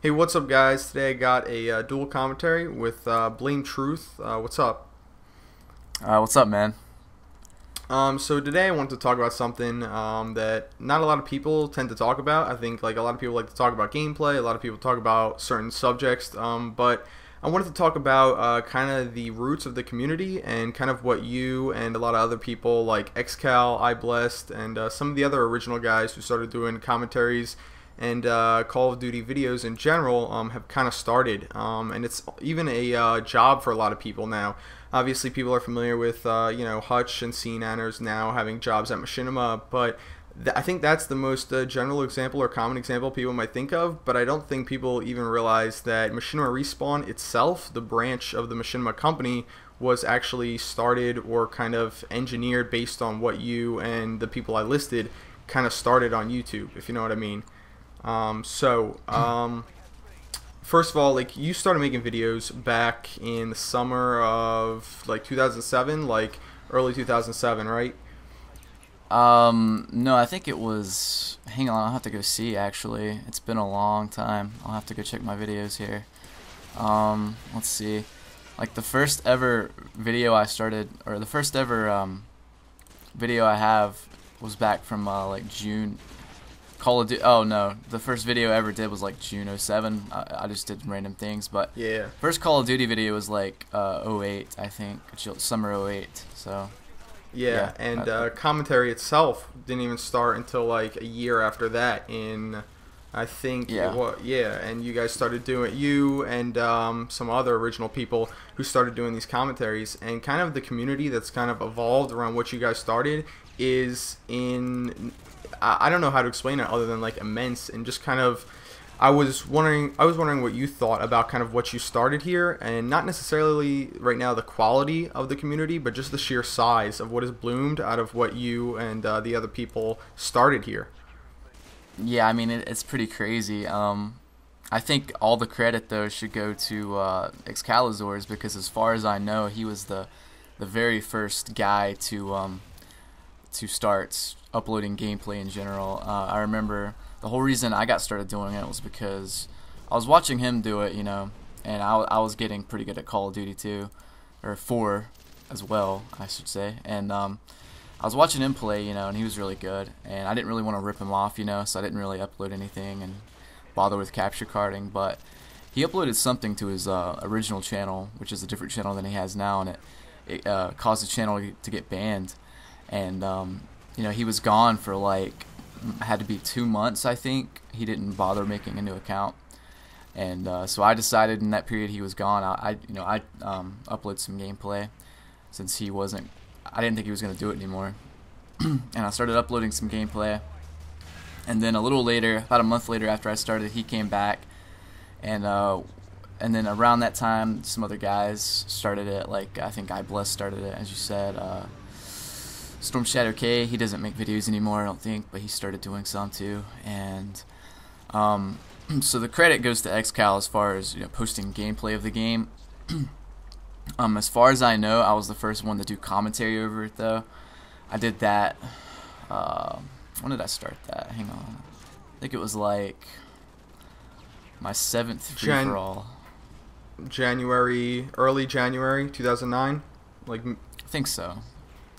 Hey, what's up, guys? Today I got a dual commentary with Blame Truth. What's up? What's up, man? So today I want to talk about something that not a lot of people tend to talk about. I think like a lot of people like to talk about gameplay. A lot of people talk about certain subjects, but I wanted to talk about kind of the roots of the community and kind of what you and a lot of other people like xCal, iBlessed, and some of the other original guys who started doing commentaries and Call of Duty videos in general have kind of started. And it's even a job for a lot of people now. Obviously, people are familiar with Hutch and Scene Anners now having jobs at Machinima, but I think that's the most general example or common example people might think of, but I don't think people even realize that Machinima Respawn itself, the branch of the Machinima company, was actually started or kind of engineered based on what you and the people I listed kind of started on YouTube, if you know what I mean. First of all, like you started making videos back in the summer of like 2007, like early 2007, right? No, I think it was. Hang on, I'll have to go see. Actually, it's been a long time. I'll have to go check my videos here. Let's see. Like the first ever video I started, or the first ever video I have was back from like June. Call of Duty. Oh no, the first video I ever did was like June '07. I just did random things, but Yeah. first Call of Duty video was like '08, I think, summer '08. So Yeah, yeah, and commentary itself didn't even start until like a year after that. I think, yeah. yeah, and you guys started doing you and some other original people who started doing these commentaries, and kind of the community that's kind of evolved around what you guys started is in. I don't know how to explain it other than like immense and just kind of. I was wondering what you thought about kind of what you started here, and not necessarily right now the quality of the community, but just the sheer size of what has bloomed out of what you and the other people started here. Yeah, I mean it's pretty crazy. I think all the credit though should go to xCalazors because as far as I know, he was the very first guy to start uploading gameplay in general. I remember the whole reason I got started doing it was because I was watching him do it, and I was getting pretty good at Call of Duty too, or 4 as well, I should say. And I was watching him play, and he was really good. And I didn't really want to rip him off, so I didn't really upload anything and bother with capture carding. But he uploaded something to his original channel, which is a different channel than he has now, and it caused the channel to get banned. And he was gone for like had to be 2 months, I think. He didn't bother making a new account, and so I decided in that period he was gone. I upload some gameplay since he wasn't. I didn't think he was gonna do it anymore, and I started uploading some gameplay. And then a little later, about a month later after I started, he came back, and then around that time, some other guys started it. Like I think iBless started it, as you said. Storm Shadow K, he doesn't make videos anymore, I don't think, but he started doing some too. And so the credit goes to xCal as far as posting gameplay of the game. As far as I know, I was the first one to do commentary over it though. I did that. When did I start that? Hang on. I think it was like my 7th free for all. Early January 2009, like I think so.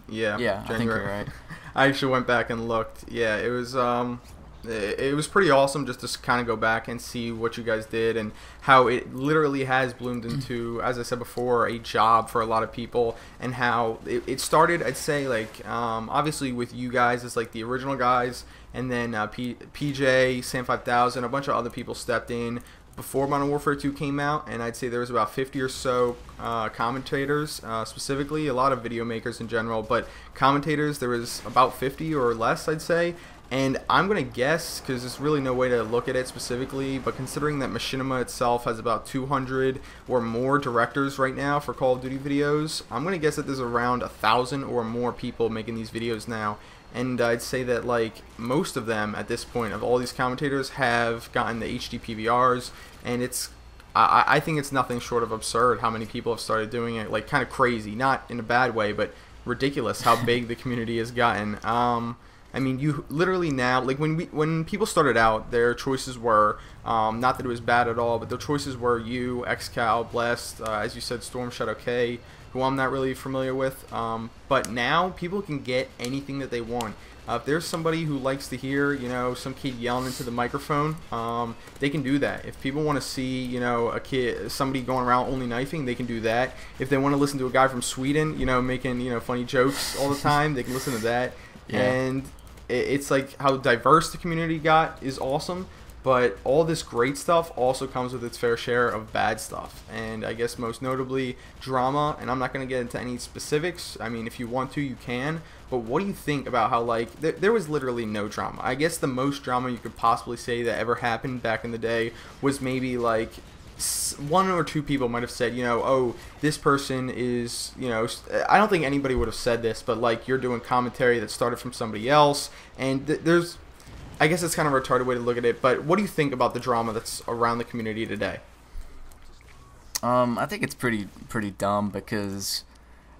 yeah, Yeah, I think January. you're right. I actually went back and looked. Yeah, it was pretty awesome just to kind of go back and see what you guys did and how it literally has bloomed into, as I said before, a job for a lot of people, and how it started. I'd say like obviously with you guys as like the original guys, and then PJ, Sam 5000, a bunch of other people stepped in before Modern Warfare 2 came out, and I'd say there was about 50 or so commentators, specifically, a lot of video makers in general, but commentators, there was about 50 or less, I'd say. And I'm going to guess, because there's really no way to look at it specifically, but considering that Machinima itself has about 200 or more directors right now for Call of Duty videos, I'm going to guess that there's around 1,000 or more people making these videos now. And I'd say that like most of them at this point of all these commentators have gotten the HD PVRs, and I think it's nothing short of absurd how many people have started doing it, like kind of crazy, not in a bad way, but ridiculous how big the community has gotten. I mean, you literally now, like when people started out, their choices were not that it was bad at all, but their choices were you, xCal, Blast, as you said, Storm Shadow K, who I'm not really familiar with. But now people can get anything that they want. If there's somebody who likes to hear, some kid yelling into the microphone, they can do that. If people want to see, somebody going around only knifing, they can do that. If they want to listen to a guy from Sweden, making, funny jokes all the time, they can listen to that. Yeah. And it's like how diverse the community got is awesome. But all this great stuff also comes with its fair share of bad stuff. And I guess most notably drama, and I'm not going to get into any specifics. I mean, if you want to, you can. But what do you think about how, like, there was literally no drama? I guess the most drama you could possibly say that ever happened back in the day was maybe, like, one or two people might have said, oh, this person is, I don't think anybody would have said this, but, like, you're doing commentary that started from somebody else. And there's... I guess it's kind of a retarded way to look at it, but what do you think about the drama that's around the community today? I think it's pretty dumb because,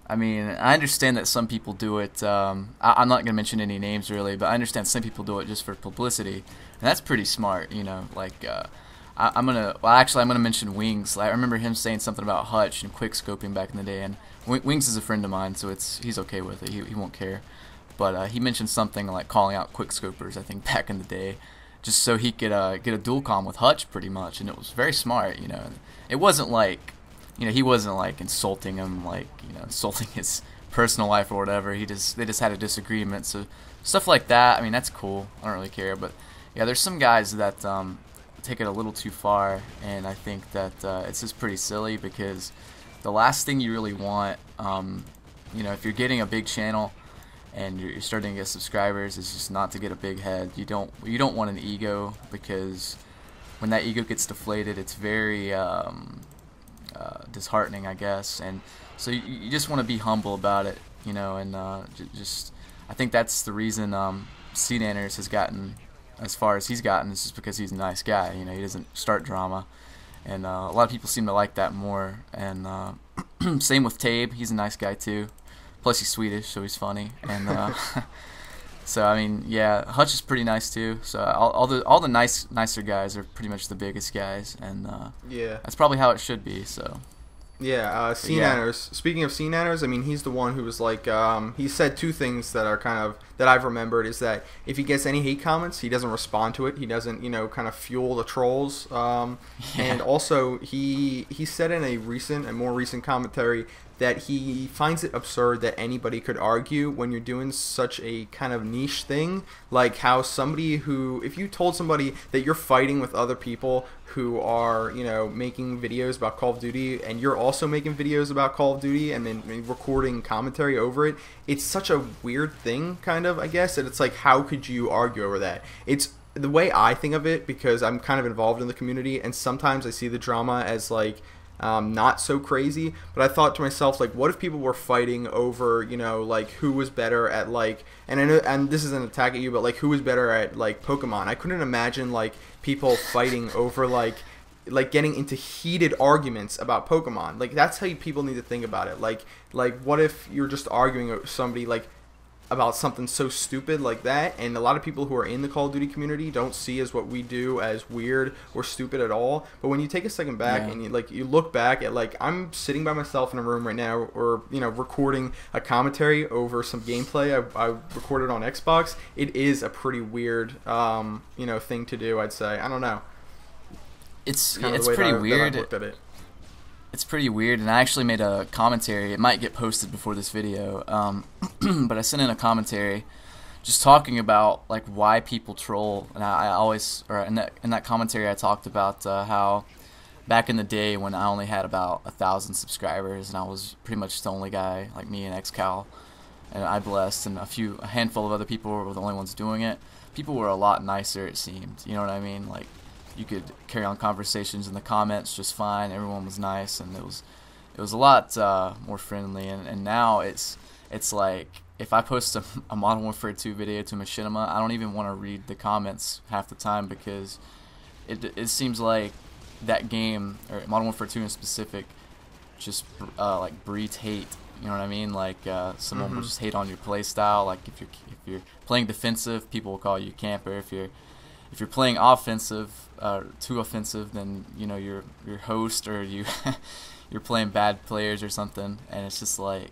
I mean, I understand that some people do it. I'm not going to mention any names really, but I understand some people do it just for publicity, and that's pretty smart, Like, I'm gonna mention Wings. I remember him saying something about Hutch and quick scoping back in the day, and Wings is a friend of mine, so he's okay with it. He won't care. But he mentioned something like calling out quick scopers, I think, back in the day, just so he could get a dual comm with Hutch, pretty much, and it was very smart, It wasn't like, he wasn't like insulting him, like, insulting his personal life or whatever. They just had a disagreement, so stuff like that. I mean, that's cool. I don't really care, but yeah, there's some guys that take it a little too far, and I think that it's just pretty silly because the last thing you really want, if you're getting a big channel and you're starting to get subscribers, is just not to get a big head. You don't want an ego, because when that ego gets deflated, it's very disheartening, I guess. And so you just want to be humble about it, and just I think that's the reason CNanners has gotten as far as he's gotten, is just because he's a nice guy. He doesn't start drama, and a lot of people seem to like that more. And same with Tabe, he's a nice guy too. Plus he's Swedish, so he's funny, and so I mean, yeah, Hutch is pretty nice too. So all the nicer guys are pretty much the biggest guys, and yeah, that's probably how it should be. So yeah, CNanners. Speaking of CNanners, I mean, he's the one who was like, he said two things that are kind of that I've remembered, is that if he gets any hate comments, he doesn't respond to it. He doesn't, kind of fuel the trolls. And also he said in a more recent commentary that he finds it absurd that anybody could argue when you're doing such a kind of niche thing, like how somebody who, if you told somebody that you're fighting with other people who are, making videos about Call of Duty, and you're also making videos about Call of Duty and then recording commentary over it, it's such a weird thing, kind of, I guess, and it's like, how could you argue over that? It's the way I think of it, because I'm kind of involved in the community, and sometimes I see the drama as like, not so crazy, but I thought to myself, like, what if people were fighting over, like, who was better at, like, and I know, and this isn't an attack at you, but like, who was better at, like, Pokemon? I couldn't imagine, like, people fighting over, like getting into heated arguments about Pokemon. Like, that's how people need to think about it. Like what if you're just arguing with somebody, like, about something so stupid like that, and a lot of people who are in the Call of Duty community don't see as what we do as weird or stupid at all. But when you take a second back and you look back at, like, I'm sitting by myself in a room right now, or recording a commentary over some gameplay I recorded on Xbox, it is a pretty weird thing to do, I'd say. I don't know. It's pretty weird. That I looked at it. It's pretty weird, and I actually made a commentary. It might get posted before this video, but I sent in a commentary just talking about, like, why people troll. And I always, or in that commentary, I talked about how back in the day when I only had about 1,000 subscribers, and I was pretty much the only guy, like me and xCal, and I Blessed, and a handful of other people were the only ones doing it. People were a lot nicer, it seemed. You know what I mean? Like, you could carry on conversations in the comments just fine. Everyone was nice, and it was a lot more friendly. And now it's like, if I post a Modern Warfare 2 video to Machinima, I don't even want to read the comments half the time, because it seems like that game, or Modern Warfare 2 in specific, just like breeds hate You know what I mean? Like someone will just hate on your play style. Like if you're playing defensive, people will call you camper. If you're playing offensive, too offensive, then you're host, or you're playing bad players or something. And it's just like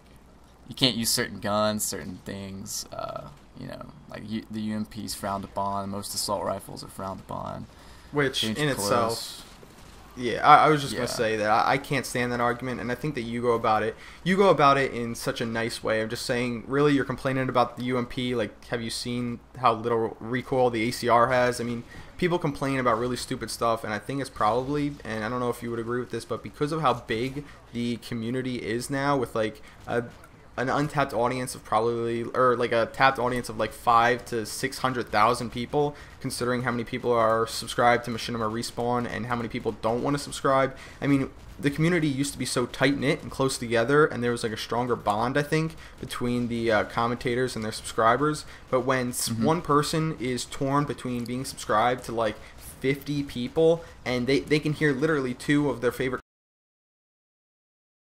you can't use certain guns, certain things. Like the UMP is frowned upon. Most assault rifles are frowned upon. Which in itself, yeah, I was just gonna say that I can't stand that argument, and I think that you go about it in such a nice way of just saying, really, you're complaining about the UMP. Like, have you seen how little recoil the ACR has? I mean, people complain about really stupid stuff, and I think it's probably, and I don't know if you would agree with this, but because of how big the community is now, with like an untapped audience of probably, or like a tapped audience of like 500,000 to 600,000 people, considering how many people are subscribed to Machinima Respawn and how many people don't want to subscribe. I mean, the community used to be so tight-knit and close together, and there was like a stronger bond, I think, between the commentators and their subscribers. But when one person is torn between being subscribed to like 50 people, and they can hear literally two of their favorite